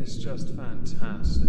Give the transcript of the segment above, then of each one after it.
is just fantastic.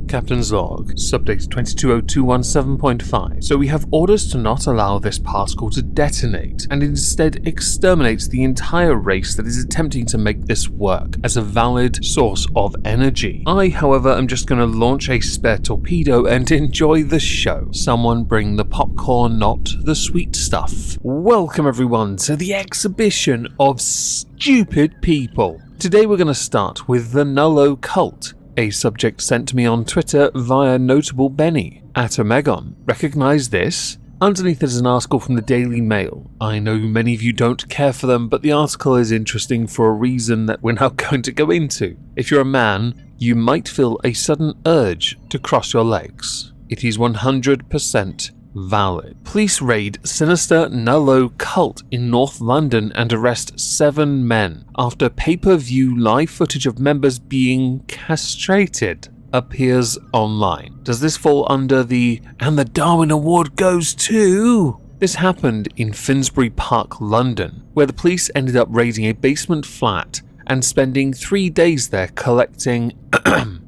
Captain's log, subdate 220217.5. So we have orders to not allow this particle to detonate, and instead exterminate the entire race that is attempting to make this work as a valid source of energy. I, however, am just going to launch a spare torpedo and enjoy the show. Someone bring the popcorn, not the sweet stuff. Welcome everyone to the exhibition of stupid people. Today we're going to start with the Nullo Cult, a subject sent to me on Twitter via notable Benny at Omegon. Recognize this? Underneath is an article from the Daily Mail. I know many of you don't care for them, but the article is interesting for a reason that we're now going to go into. If you're a man, you might feel a sudden urge to cross your legs. It is 100% valid. Police raid sinister Nullo Cult in North London and arrest 7 men after pay-per-view live footage of members being castrated appears online. Does this fall under the "and the Darwin Award goes to"? This happened in Finsbury Park, London, where the police ended up raiding a basement flat and spending 3 days there collecting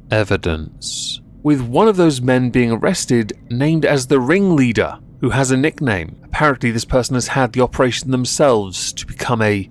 evidence, with one of those men being arrested named as the ringleader, who has a nickname. Apparently this person has had the operation themselves to become his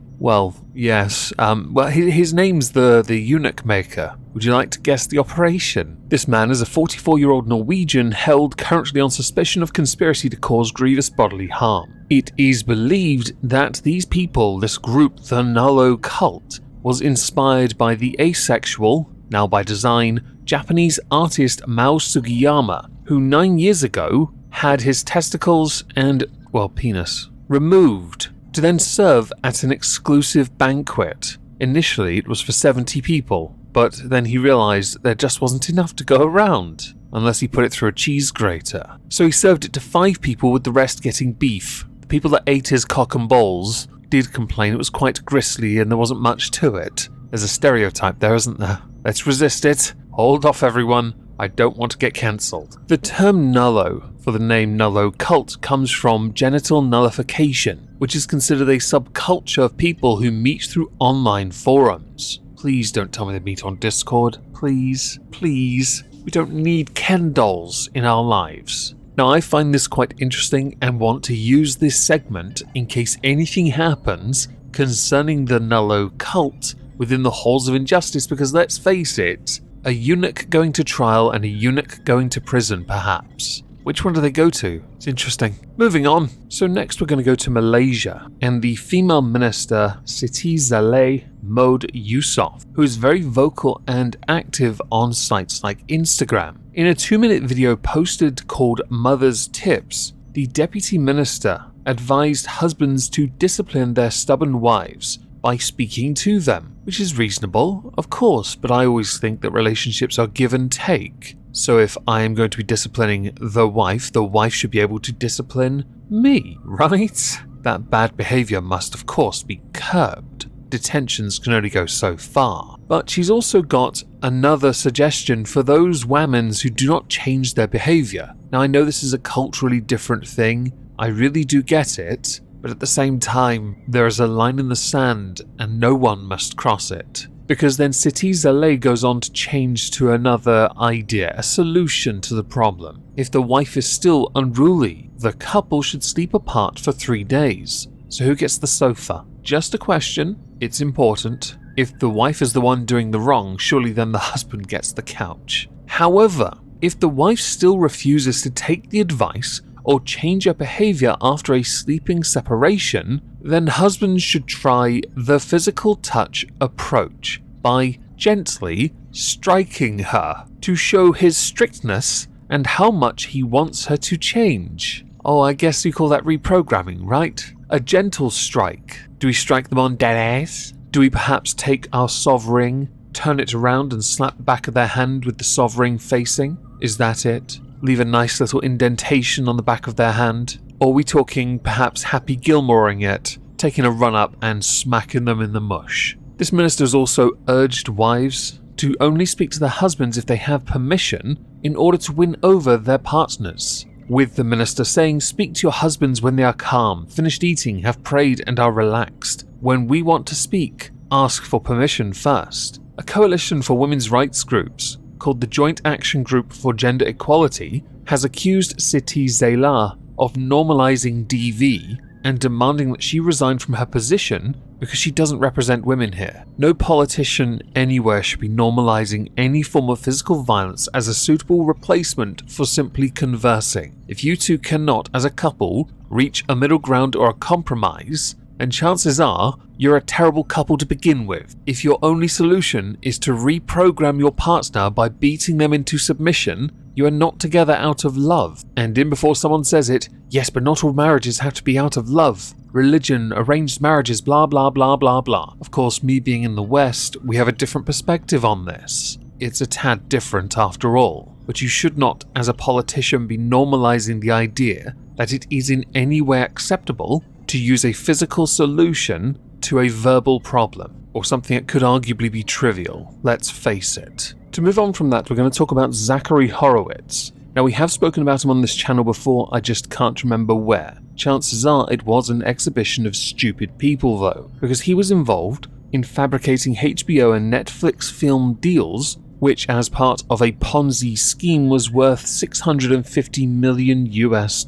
name's the eunuch maker. Would you like to guess the operation? This man is a 44-year-old Norwegian held currently on suspicion of conspiracy to cause grievous bodily harm. It is believed that these people, this group, the Nullo Cult, was inspired by the asexual, now by design, Japanese artist Mao Sugiyama, who 9 years ago had his testicles and, penis, removed to then serve at an exclusive banquet. Initially it was for 70 people, but then he realised there just wasn't enough to go around, unless he put it through a cheese grater. So he served it to 5 people, with the rest getting beef. The people that ate his cock and balls did complain it was quite gristly and there wasn't much to it. There's a stereotype there, isn't there? Let's resist it. Hold off everyone, I don't want to get cancelled. The term nullo for the name Nullo Cult comes from genital nullification, which is considered a subculture of people who meet through online forums. Please don't tell me they meet on Discord. Please. We don't need Ken dolls in our lives. Now I find this quite interesting and want to use this segment in case anything happens concerning the Nullo Cult within the halls of injustice, because let's face it, a eunuch going to trial and a eunuch going to prison, perhaps. Which one do they go to? It's interesting. Moving on. So next we're going to go to Malaysia and the female minister Siti Zaleigh Mohd Yusof, who is very vocal and active on sites like Instagram. In a 2-minute video posted called Mother's Tips, the deputy minister advised husbands to discipline their stubborn wives by speaking to them, which is reasonable, of course, but I always think that relationships are give and take. So if I am going to be disciplining the wife should be able to discipline me, right? That bad behaviour must of course be curbed. Detentions can only go so far. But she's also got another suggestion for those whammons who do not change their behaviour. Now I know this is a culturally different thing, I really do get it, but at the same time, there is a line in the sand and no one must cross it. Because then Siti Zaleigh goes on to change to another idea, a solution to the problem. If the wife is still unruly, the couple should sleep apart for 3 days. So who gets the sofa? Just a question, it's important. If the wife is the one doing the wrong, surely then the husband gets the couch. However, if the wife still refuses to take the advice or change her behaviour after a sleeping separation, then husbands should try the physical touch approach by gently striking her to show his strictness and how much he wants her to change. Oh, I guess you call that reprogramming, right? A gentle strike. Do we strike them on dead ass? Do we perhaps take our sovereign, turn it around and slap the back of their hand with the sovereign facing? Is that it? Leave a nice little indentation on the back of their hand? Or are we talking perhaps Happy Gilmoreing it, taking a run up and smacking them in the mush? This minister has also urged wives to only speak to their husbands if they have permission in order to win over their partners, with the minister saying, speak to your husbands when they are calm, finished eating, have prayed and are relaxed. When we want to speak, ask for permission first. A coalition for women's rights groups, called the Joint Action Group for Gender Equality, has accused Siti Zayla of normalizing DV and demanding that she resign from her position because she doesn't represent women here. No politician anywhere should be normalizing any form of physical violence as a suitable replacement for simply conversing. If you two cannot, as a couple, reach a middle ground or a compromise, and chances are you're a terrible couple to begin with. If your only solution is to reprogram your partner by beating them into submission, you are not together out of love. And in before someone says it, yes, but not all marriages have to be out of love. Religion, arranged marriages, blah blah blah blah blah. Of course, me being in the West, we have a different perspective on this. It's a tad different after all. But you should not, as a politician, be normalizing the idea that it is in any way acceptable to use a physical solution to a verbal problem, or something that could arguably be trivial, let's face it. To move on from that, we're going to talk about Zachery Horowitz. Now, we have spoken about him on this channel before, I just can't remember where. Chances are it was an exhibition of stupid people though, because he was involved in fabricating HBO and Netflix film deals, which as part of a Ponzi scheme was worth $650 million US,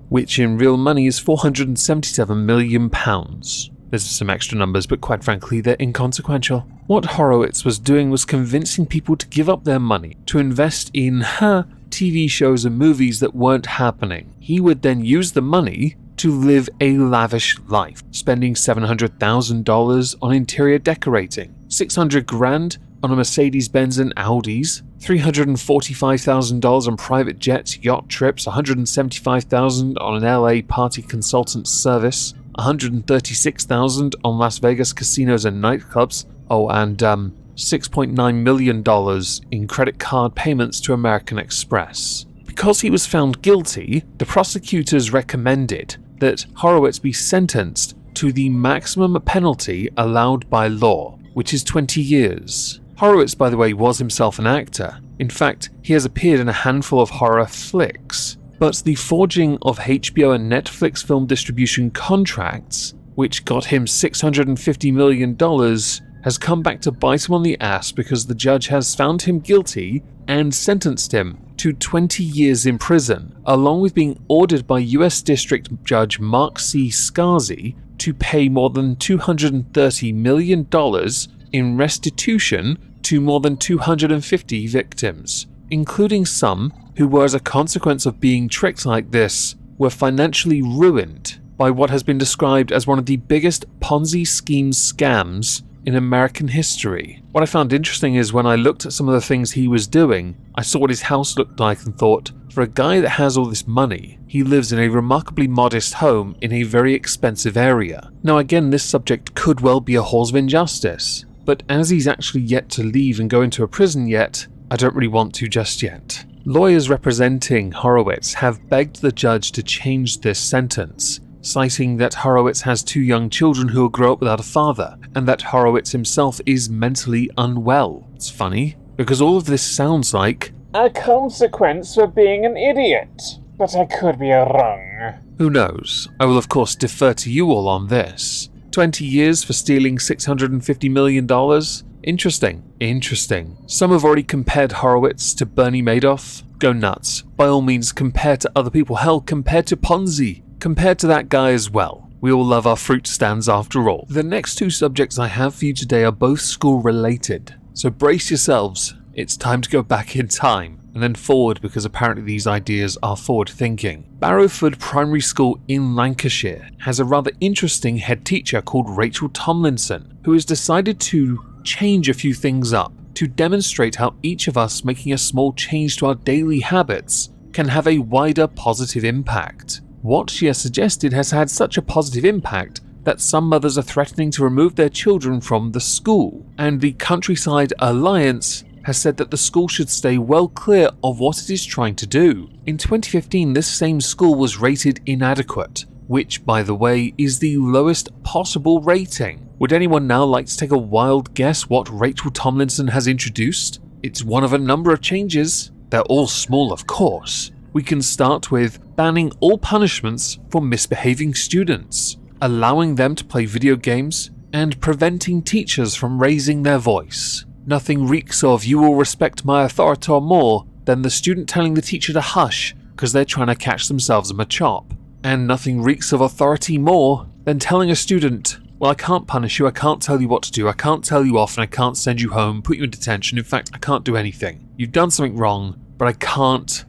which in real money is £477 million. There's some extra numbers, but quite frankly, they're inconsequential. What Horowitz was doing was convincing people to give up their money to invest in TV shows and movies that weren't happening. He would then use the money to live a lavish life, spending $700,000 on interior decorating, $600,000 on a Mercedes-Benz and Audis, $345,000 on private jets, yacht trips, $175,000 on an LA party consultant service, $136,000 on Las Vegas casinos and nightclubs, and $6.9 million in credit card payments to American Express. Because he was found guilty, the prosecutors recommended that Horowitz be sentenced to the maximum penalty allowed by law, which is 20 years. Horowitz, by the way, was himself an actor. In fact, he has appeared in a handful of horror flicks. But the forging of HBO and Netflix film distribution contracts, which got him $650 million, has come back to bite him on the ass because the judge has found him guilty and sentenced him to 20 years in prison, along with being ordered by US District Judge Mark C. Scarzi to pay more than $230 million in restitution to more than 250 victims, including some who were, as a consequence of being tricked like this, were financially ruined by what has been described as one of the biggest Ponzi scheme scams in American history. What I found interesting is when I looked at some of the things he was doing, I saw what his house looked like and thought, for a guy that has all this money, he lives in a remarkably modest home in a very expensive area. Now again, this subject could well be a halls of injustice, but as he's actually yet to leave and go into a prison yet, I don't really want to just yet. Lawyers representing Horowitz have begged the judge to change this sentence, citing that Horowitz has 2 young children who will grow up without a father, and that Horowitz himself is mentally unwell. It's funny, because all of this sounds like a consequence for being an idiot, but I could be wrong. Who knows? I will of course defer to you all on this. 20 years for stealing $650 million? Interesting. Some have already compared Horowitz to Bernie Madoff. Go nuts. By all means, compare to other people. Hell, compare to Ponzi. Compare to that guy as well. We all love our fruit stands after all. The next 2 subjects I have for you today are both school related. So brace yourselves. It's time to go back in time and then forward, because apparently these ideas are forward thinking. Barrowford Primary School in Lancashire has a rather interesting head teacher called Rachel Tomlinson, who has decided to change a few things up to demonstrate how each of us making a small change to our daily habits can have a wider positive impact. What she has suggested has had such a positive impact that some mothers are threatening to remove their children from the school, and the Countryside Alliance has said that the school should stay well clear of what it is trying to do. In 2015, this same school was rated inadequate, which, by the way, is the lowest possible rating. Would anyone now like to take a wild guess what Rachel Tomlinson has introduced? It's one of a number of changes. They're all small, of course. We can start with banning all punishments for misbehaving students, allowing them to play video games, and preventing teachers from raising their voice. Nothing reeks of "you will respect my authority" more than the student telling the teacher to hush because they're trying to catch themselves in a chop. And nothing reeks of authority more than telling a student, "Well, I can't punish you, I can't tell you what to do, I can't tell you off, and I can't send you home, put you in detention. In fact, I can't do anything. You've done something wrong, but I can't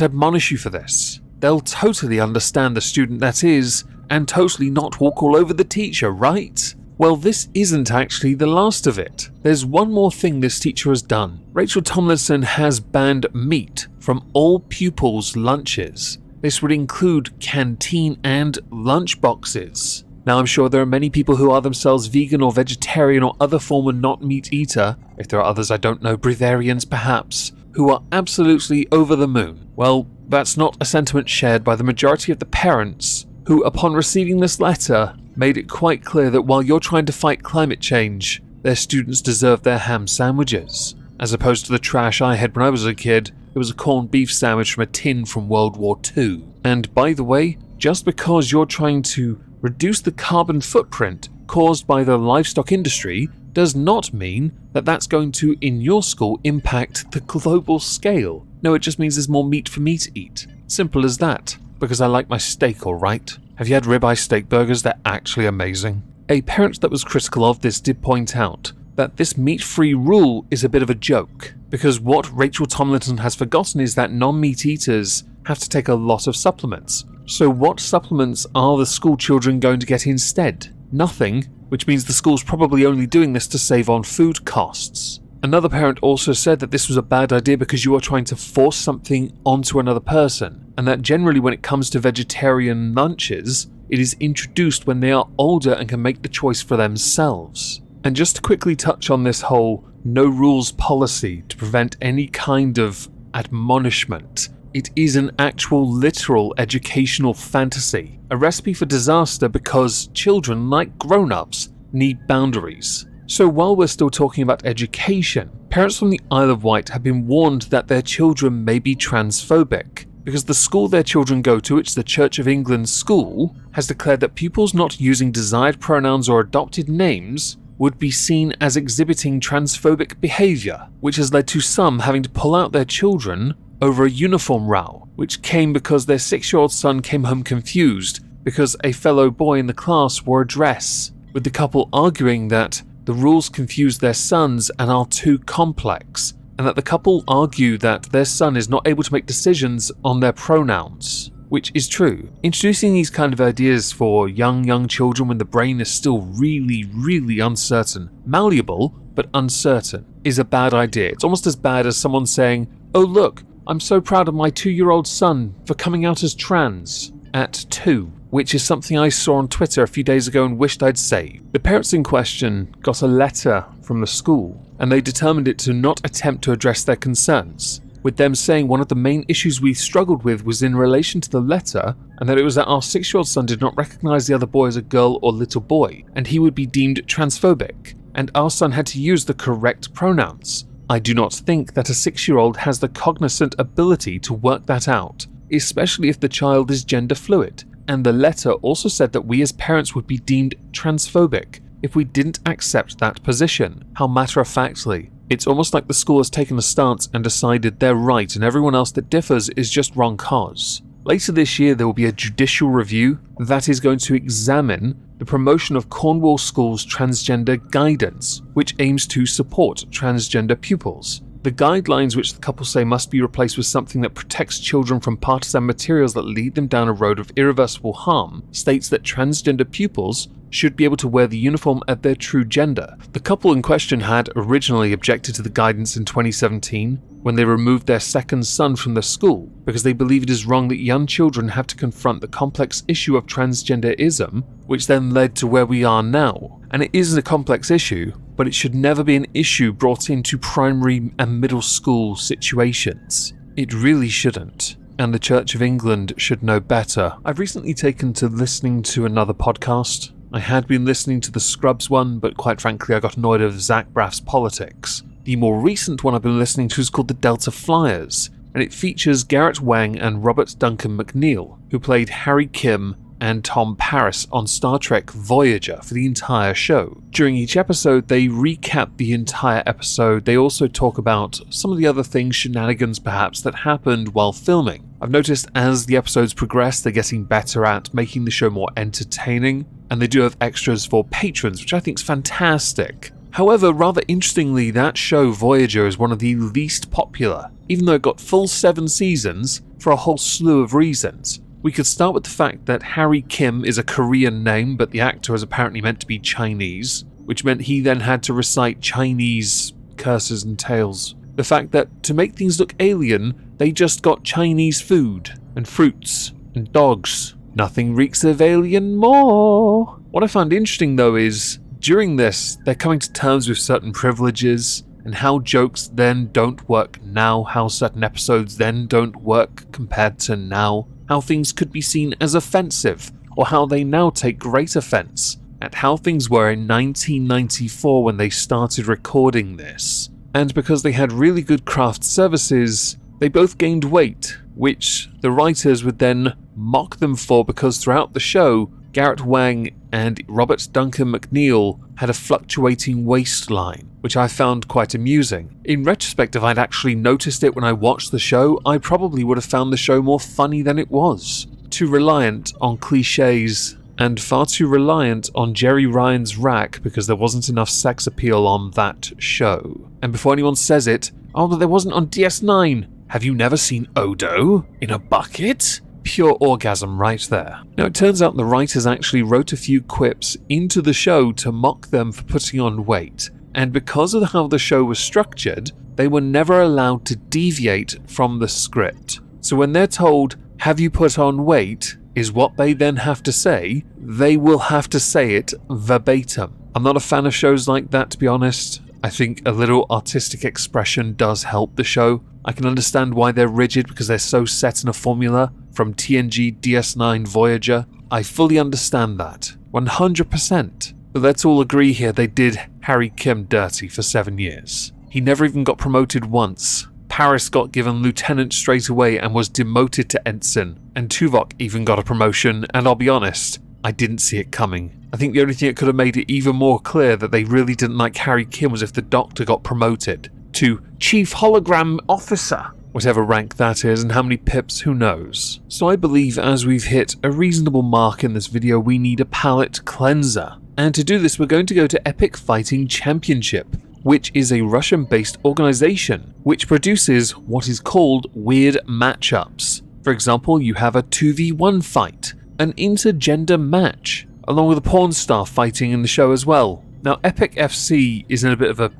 admonish you for this." They'll totally understand the student that is, and totally not walk all over the teacher, right? Well, this isn't actually the last of it. There's one more thing this teacher has done. Rachel Tomlinson has banned meat from all pupils' lunches. This would include canteen and lunch boxes. Now, I'm sure there are many people who are themselves vegan or vegetarian or other form of not meat eater, if there are others I don't know, breatharians perhaps, who are absolutely over the moon. Well, that's not a sentiment shared by the majority of the parents who, upon receiving this letter, made it quite clear that while you're trying to fight climate change, their students deserve their ham sandwiches. As opposed to the trash I had when I was a kid, it was a corned beef sandwich from a tin from World War II. And by the way, just because you're trying to reduce the carbon footprint caused by the livestock industry does not mean that that's going to, in your school, impact the global scale. No, it just means there's more meat for me to eat. Simple as that. Because I like my steak, alright? Have you had ribeye steak burgers? They're actually amazing. A parent that was critical of this did point out that this meat-free rule is a bit of a joke, because what Rachel Tomlinson has forgotten is that non-meat eaters have to take a lot of supplements. So what supplements are the school children going to get instead? Nothing, which means the school's probably only doing this to save on food costs. Another parent also said that this was a bad idea because you are trying to force something onto another person, and that generally when it comes to vegetarian lunches, it is introduced when they are older and can make the choice for themselves. And just to quickly touch on this whole no rules policy to prevent any kind of admonishment, it is an actual literal educational fantasy, a recipe for disaster because children, like grown-ups, need boundaries. So while we're still talking about education, parents from the Isle of Wight have been warned that their children may be transphobic, because the school their children go to, it's the Church of England school, has declared that pupils not using desired pronouns or adopted names would be seen as exhibiting transphobic behaviour, which has led to some having to pull out their children over a uniform row, which came because their 6-year-old son came home confused because a fellow boy in the class wore a dress, with the couple arguing that the rules confuse their sons and are too complex, and that the couple argue that their son is not able to make decisions on their pronouns, which is true. Introducing these kind of ideas for young children when the brain is still really uncertain, malleable but uncertain, is a bad idea. It's almost as bad as someone saying, "Oh look, I'm so proud of my 2-year-old son for coming out as trans at 2, which is something I saw on Twitter a few days ago and wished I'd saved. The parents in question got a letter from the school, and they determined it to not attempt to address their concerns, with them saying one of the main issues we struggled with was in relation to the letter, and that it was that our 6-year-old son did not recognize the other boy as a girl or little boy, and he would be deemed transphobic, and our son had to use the correct pronouns. I do not think that a 6-year-old has the cognizant ability to work that out, especially if the child is gender fluid. And the letter also said that we as parents would be deemed transphobic if we didn't accept that position. How matter-of-factly. It's almost like the school has taken a stance and decided they're right and everyone else that differs is just wrong cause. Later this year there will be a judicial review that is going to examine the promotion of Cornwall School's transgender guidance, which aims to support transgender pupils. The guidelines, which the couple say must be replaced with something that protects children from partisan materials that lead them down a road of irreversible harm, states that transgender pupils should be able to wear the uniform at their true gender. The couple in question had originally objected to the guidance in 2017 when they removed their second son from the school because they believe it is wrong that young children have to confront the complex issue of transgenderism, which then led to where we are now. And it is a complex issue, but it should never be an issue brought into primary and middle school situations. It really shouldn't. And the Church of England should know better. I've recently taken to listening to another podcast. I had been listening to the Scrubs one, but quite frankly I got annoyed of Zach Braff's politics. The more recent one I've been listening to is called The Delta Flyers, and it features Garrett Wang and Robert Duncan McNeil, who played Harry Kim and Tom Paris on Star Trek Voyager for the entire show. During each episode, they recap the entire episode. They also talk about some of the other things, shenanigans perhaps, that happened while filming. I've noticed as the episodes progress, they're getting better at making the show more entertaining, and they do have extras for patrons, which I think is fantastic. However, rather interestingly, that show, Voyager, is one of the least popular, even though it got full 7 seasons for a whole slew of reasons. We could start with the fact that Harry Kim is a Korean name, but the actor is apparently meant to be Chinese, which meant he then had to recite Chinese curses and tales. The fact that to make things look alien, they just got Chinese food, and fruits, and dogs. Nothing reeks of alien more. What I found interesting though is, during this, they're coming to terms with certain privileges, and how jokes then don't work now, how certain episodes then don't work compared to now, how things could be seen as offensive, or how they now take great offense at how things were in 1994 when they started recording this. And because they had really good craft services, they both gained weight, which the writers would then mock them for because throughout the show, Garrett Wang and Robert Duncan McNeil had a fluctuating waistline, which I found quite amusing. In retrospect, if I'd actually noticed it when I watched the show, I probably would have found the show more funny than it was. Too reliant on cliches, and far too reliant on Jerry Ryan's rack because there wasn't enough sex appeal on that show. And before anyone says it, oh, but there wasn't on DS9. Have you never seen Odo in a bucket? Pure orgasm right there. Now, it turns out the writers actually wrote a few quips into the show to mock them for putting on weight, and because of how the show was structured, they were never allowed to deviate from the script. So when they're told, "Have you put on weight?" is what they then have to say, they will have to say it verbatim. I'm not a fan of shows like that, to be honest. I think a little artistic expression does help the show. I can understand why they're rigid because they're so set in a formula from TNG, DS9, Voyager. I fully understand that, 100%. But let's all agree here they did Harry Kim dirty for 7 years. He never even got promoted once. Paris got given lieutenant straight away and was demoted to ensign, and Tuvok even got a promotion, and I'll be honest, I didn't see it coming. I think the only thing that could have made it even more clear that they really didn't like Harry Kim was if the Doctor got promoted to Chief Hologram Officer, whatever rank that is, and how many pips, who knows. So I believe as we've hit a reasonable mark in this video, we need a palate cleanser. And to do this, we're going to go to Epic Fighting Championship, which is a Russian-based organization which produces what is called weird matchups. For example, you have a 2v1 fight, an intergender match, along with a porn star fighting in the show as well. Now, Epic FC is in a bit of a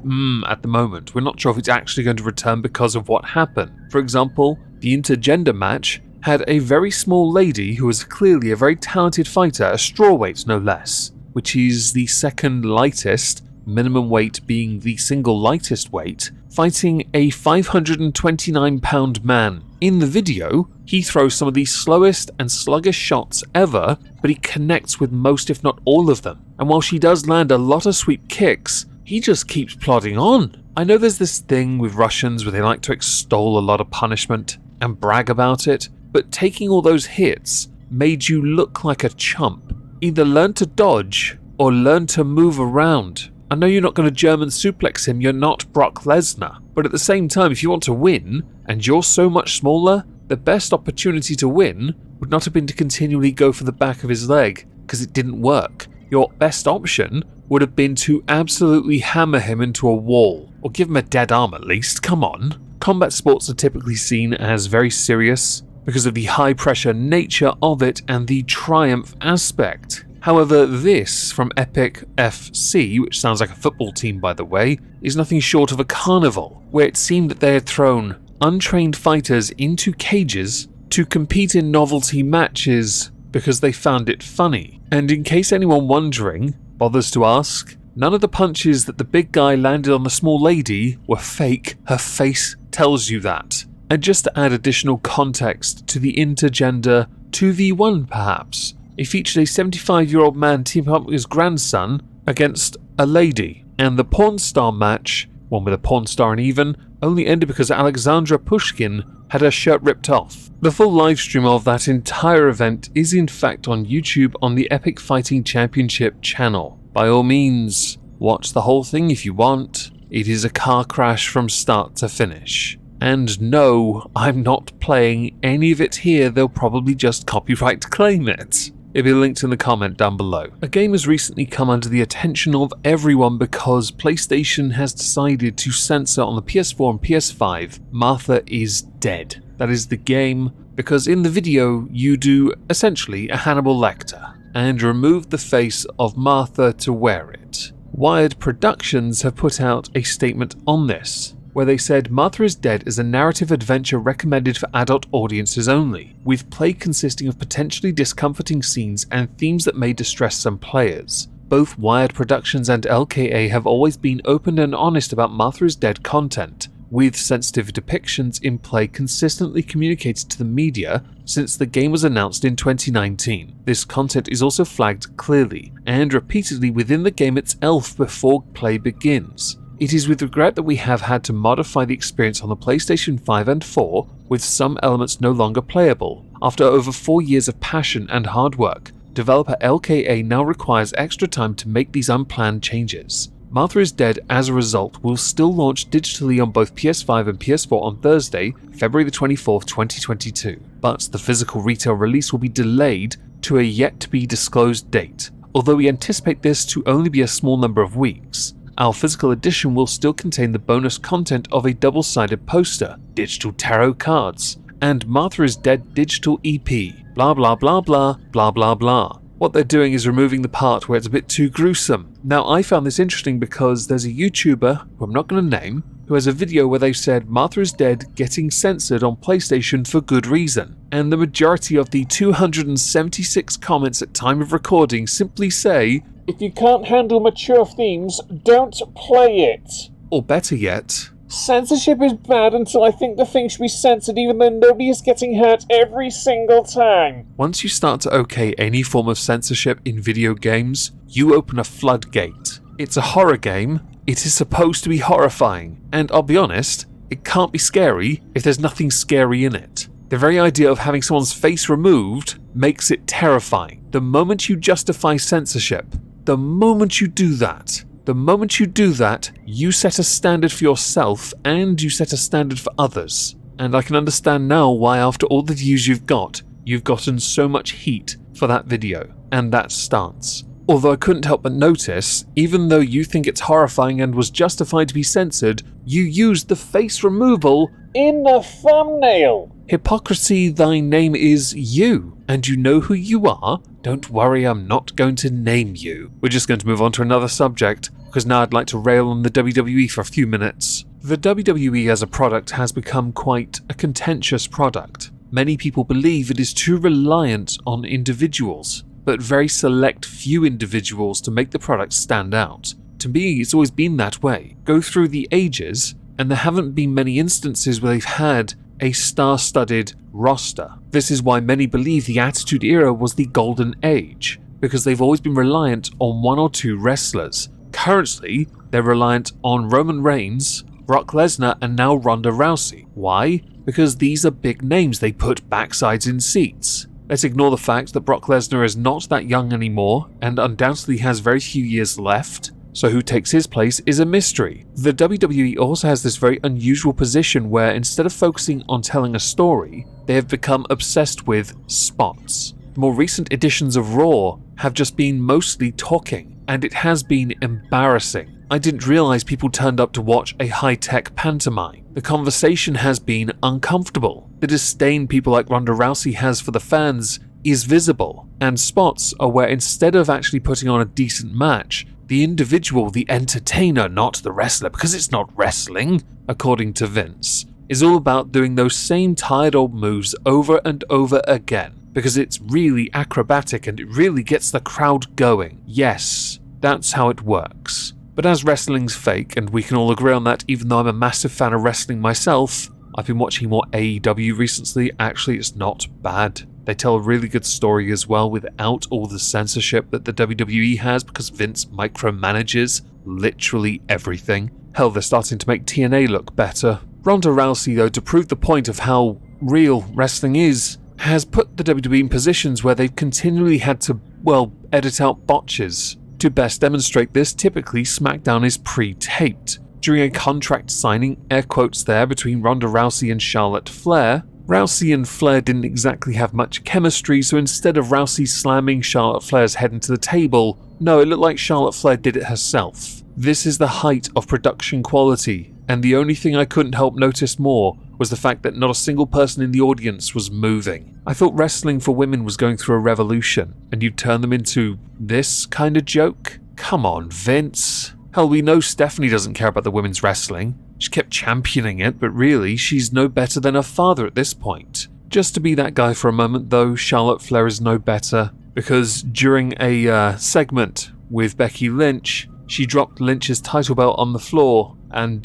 at the moment. We're not sure if it's actually going to return because of what happened. For example, the intergender match had a very small lady who was clearly a very talented fighter, a strawweight no less, which is the second lightest, minimum weight being the single lightest weight, fighting a 529-pound man. In the video, he throws some of the slowest and sluggish shots ever, but he connects with most if not all of them. And while she does land a lot of sweep kicks, he just keeps plodding on. I know there's this thing with Russians where they like to extol a lot of punishment and brag about it, but taking all those hits made you look like a chump. Either learn to dodge or learn to move around. I know you're not going to German suplex him, you're not Brock Lesnar, but at the same time, if you want to win, and you're so much smaller, the best opportunity to win would not have been to continually go for the back of his leg, because it didn't work. Your best option would have been to absolutely hammer him into a wall, or give him a dead arm at least, come on. Combat sports are typically seen as very serious, because of the high pressure nature of it and the triumph aspect. However, this from Epic FC, which sounds like a football team by the way, is nothing short of a carnival, where it seemed that they had thrown untrained fighters into cages to compete in novelty matches because they found it funny. And in case anyone wondering bothers to ask, none of the punches that the big guy landed on the small lady were fake, her face tells you that. And just to add additional context to the intergender 2v1 perhaps, it featured a 75-year-old man team up with his grandson against a lady, and the porn star match, one with a porn star and even, only ended because Alexandra Pushkin had her shirt ripped off. The full livestream of that entire event is in fact on YouTube on the Epic Fighting Championship channel. By all means, watch the whole thing if you want. It is a car crash from start to finish. And no, I'm not playing any of it here, they'll probably just copyright claim it. It'll be linked in the comment down below. A game has recently come under the attention of everyone because PlayStation has decided to censor on the PS4 and PS5 Martha is Dead. That is the game, because in the video you do essentially a Hannibal Lecter and remove the face of Martha to wear it. Wired Productions have put out a statement on this, where they said Martha is Dead is a narrative adventure recommended for adult audiences only, with play consisting of potentially discomforting scenes and themes that may distress some players. Both Wired Productions and LKA have always been open and honest about Martha is Dead content, with sensitive depictions in play consistently communicated to the media since the game was announced in 2019. This content is also flagged clearly and repeatedly within the game itself before play begins. It is with regret that we have had to modify the experience on the PlayStation 5 and 4, with some elements no longer playable. After over 4 years of passion and hard work, developer LKA now requires extra time to make these unplanned changes. Martha is Dead, as a result, will still launch digitally on both PS5 and PS4 on Thursday, February 24th, 2022, but the physical retail release will be delayed to a yet-to-be-disclosed date, although we anticipate this to only be a small number of weeks. Our physical edition will still contain the bonus content of a double-sided poster, digital tarot cards, and Martha is Dead digital EP, blah blah blah blah blah blah blah. What they're doing is removing the part where it's a bit too gruesome. Now, I found this interesting because there's a YouTuber, who I'm not going to name, who has a video where they've said Martha is Dead getting censored on PlayStation for good reason. And the majority of the 276 comments at time of recording simply say, if you can't handle mature themes, don't play it. Or better yet, censorship is bad until I think the thing should be censored even though nobody is getting hurt every single time. Once you start to okay any form of censorship in video games, you open a floodgate. It's a horror game, it is supposed to be horrifying, and I'll be honest, it can't be scary if there's nothing scary in it. The very idea of having someone's face removed makes it terrifying. The moment you justify censorship, the moment you do that, you set a standard for yourself and you set a standard for others. And I can understand now why after all the views you've gotten so much heat for that video and that stance. Although I couldn't help but notice, even though you think it's horrifying and was justified to be censored, you used the face removal in the thumbnail. Hypocrisy, thy name is you, and you know who you are. Don't worry, I'm not going to name you. We're just going to move on to another subject, because now I'd like to rail on the WWE for a few minutes. The WWE as a product has become quite a contentious product. Many people believe it is too reliant on individuals, but very select few individuals to make the product stand out. To me, it's always been that way. Go through the ages, and there haven't been many instances where they've had a star-studded roster. This is why many believe the Attitude Era was the golden age, because they've always been reliant on one or two wrestlers. Currently, they're reliant on Roman Reigns, Brock Lesnar, and now Ronda Rousey. Why? Because these are big names, they put backsides in seats. Let's ignore the fact that Brock Lesnar is not that young anymore, and undoubtedly has very few years left. So who takes his place is a mystery. The WWE also has this very unusual position where instead of focusing on telling a story, they have become obsessed with spots. More recent editions of Raw have just been mostly talking, and it has been embarrassing. I didn't realize people turned up to watch a high-tech pantomime. The conversation has been uncomfortable. The disdain people like Ronda Rousey has for the fans is visible, and spots are where instead of actually putting on a decent match, the individual, the entertainer, not the wrestler, because it's not wrestling, according to Vince, is all about doing those same tired old moves over and over again, because it's really acrobatic and it really gets the crowd going. Yes, that's how it works. But as wrestling's fake, and we can all agree on that even though I'm a massive fan of wrestling myself, I've been watching more AEW recently. Actually, it's not bad. They tell a really good story as well without all the censorship that the WWE has because Vince micromanages literally everything. Hell, they're starting to make TNA look better. Ronda Rousey, though, to prove the point of how real wrestling is, has put the WWE in positions where they've continually had to, edit out botches. To best demonstrate this, typically SmackDown is pre-taped. During a contract signing, air quotes there, between Ronda Rousey and Charlotte Flair, Rousey and Flair didn't exactly have much chemistry, so instead of Rousey slamming Charlotte Flair's head into the table, no, it looked like Charlotte Flair did it herself. This is the height of production quality, and the only thing I couldn't help notice more was the fact that not a single person in the audience was moving. I thought wrestling for women was going through a revolution, and you'd turn them into this kind of joke? Come on, Vince. Hell, we know Stephanie doesn't care about the women's wrestling. She kept championing it, but really, she's no better than her father at this point. Just to be that guy for a moment though, Charlotte Flair is no better, because during a segment with Becky Lynch, she dropped Lynch's title belt on the floor and,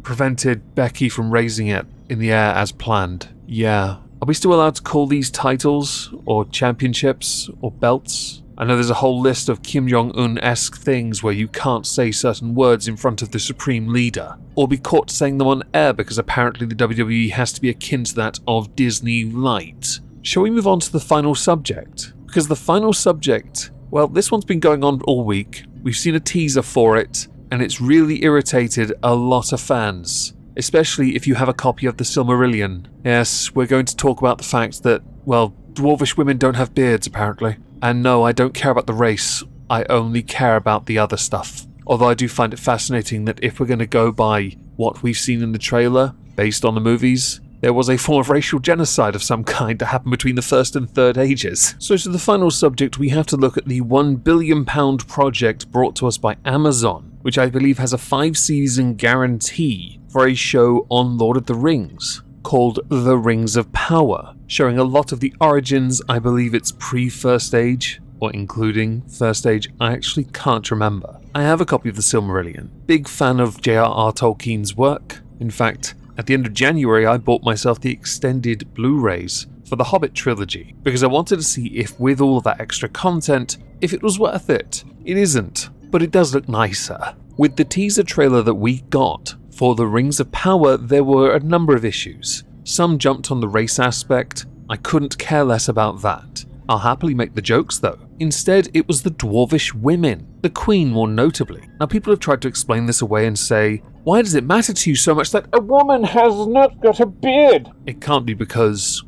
prevented Becky from raising it in the air as planned. Yeah. Are we still allowed to call these titles, or championships, or belts? I know there's a whole list of Kim Jong-un-esque things where you can't say certain words in front of the Supreme Leader, or be caught saying them on air because apparently the WWE has to be akin to that of Disney Light. Shall we move on to the final subject? Because the final subject, this one's been going on all week. We've seen a teaser for it, and it's really irritated a lot of fans, especially if you have a copy of the Silmarillion. Yes, we're going to talk about the fact that, dwarvish women don't have beards apparently. And no, I don't care about the race, I only care about the other stuff. Although I do find it fascinating that if we're going to go by what we've seen in the trailer, based on the movies, there was a form of racial genocide of some kind that happened between the First and Third Ages. So to the final subject, we have to look at the £1 billion project brought to us by Amazon, which I believe has a 5-season guarantee for a show on Lord of the Rings, called The Rings of Power, showing a lot of the origins. I believe it's pre-First Age, or including First Age, I actually can't remember. I have a copy of the Silmarillion. Big fan of J.R.R. Tolkien's work. In fact, at the end of January I bought myself the extended Blu-rays for the Hobbit trilogy, because I wanted to see if with all of that extra content, if it was worth it. It isn't, but it does look nicer. With the teaser trailer that we got for The Rings of Power, there were a number of issues. Some jumped on the race aspect. I couldn't care less about that. I'll happily make the jokes though. Instead, it was the dwarvish women, the Queen more notably. Now people have tried to explain this away and say, why does it matter to you so much that a woman has not got a beard? It can't be because,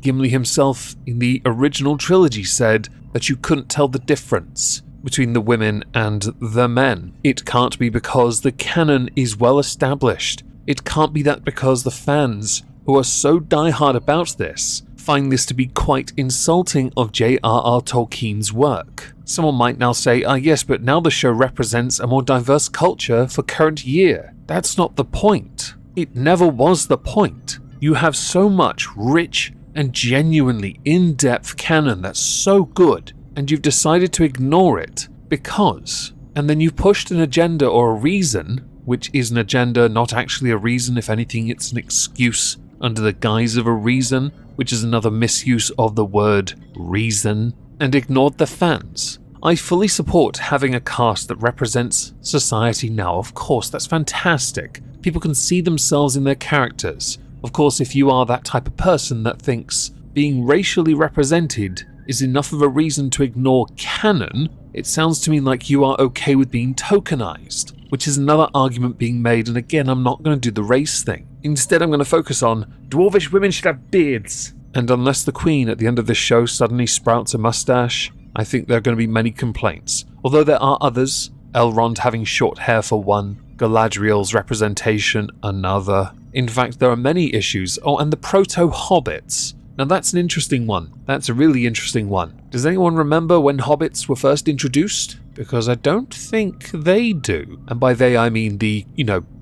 Gimli himself in the original trilogy said that you couldn't tell the difference between the women and the men. It can't be because the canon is well established. It can't be that because the fans, who are so diehard about this, find this to be quite insulting of J.R.R. Tolkien's work. Someone might now say, yes, but now the show represents a more diverse culture for current year. That's not the point. It never was the point. You have so much rich and genuinely in-depth canon that's so good, and you've decided to ignore it because, and then you've pushed an agenda or a reason, which is an agenda, not actually a reason. If anything, it's an excuse under the guise of a reason, which is another misuse of the word reason, and ignored the fans. I fully support having a cast that represents society now. Of course, that's fantastic. People can see themselves in their characters. Of course, if you are that type of person that thinks being racially represented is enough of a reason to ignore canon, it sounds to me like you are okay with being tokenized, which is another argument being made, and again, I'm not going to do the race thing. Instead, I'm going to focus on dwarvish women should have beards. And unless the Queen at the end of this show suddenly sprouts a mustache, I think there are going to be many complaints. Although there are others, Elrond having short hair for one, Galadriel's representation another. In fact, there are many issues. Oh, and the proto-hobbits. Now that's an interesting one. That's a really interesting one. Does anyone remember when hobbits were first introduced? Because I don't think they do. And by they I mean the,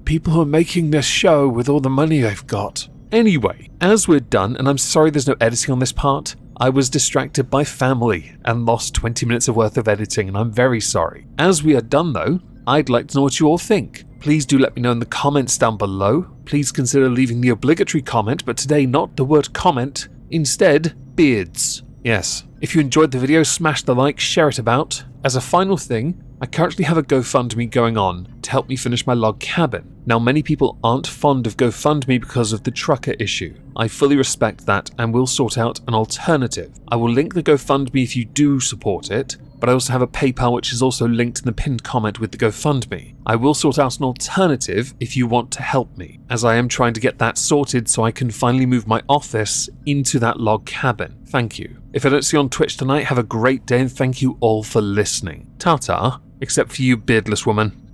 people who are making this show with all the money they've got. Anyway, as we're done, and I'm sorry there's no editing on this part, I was distracted by family and lost 20 minutes of worth of editing, and I'm very sorry. As we are done though, I'd like to know what you all think. Please do let me know in the comments down below. Please consider leaving the obligatory comment, but today not the word comment, instead beards. Yes, if you enjoyed the video, smash the like, share it about. As a final thing, I currently have a GoFundMe going on to help me finish my log cabin. Now, many people aren't fond of GoFundMe because of the trucker issue. I fully respect that and will sort out an alternative. I will link the GoFundMe if you do support it, but I also have a PayPal which is also linked in the pinned comment with the GoFundMe. I will sort out an alternative if you want to help me, as I am trying to get that sorted so I can finally move my office into that log cabin. Thank you. If I don't see you on Twitch tonight, have a great day and thank you all for listening. Ta-ta, except for you beardless woman.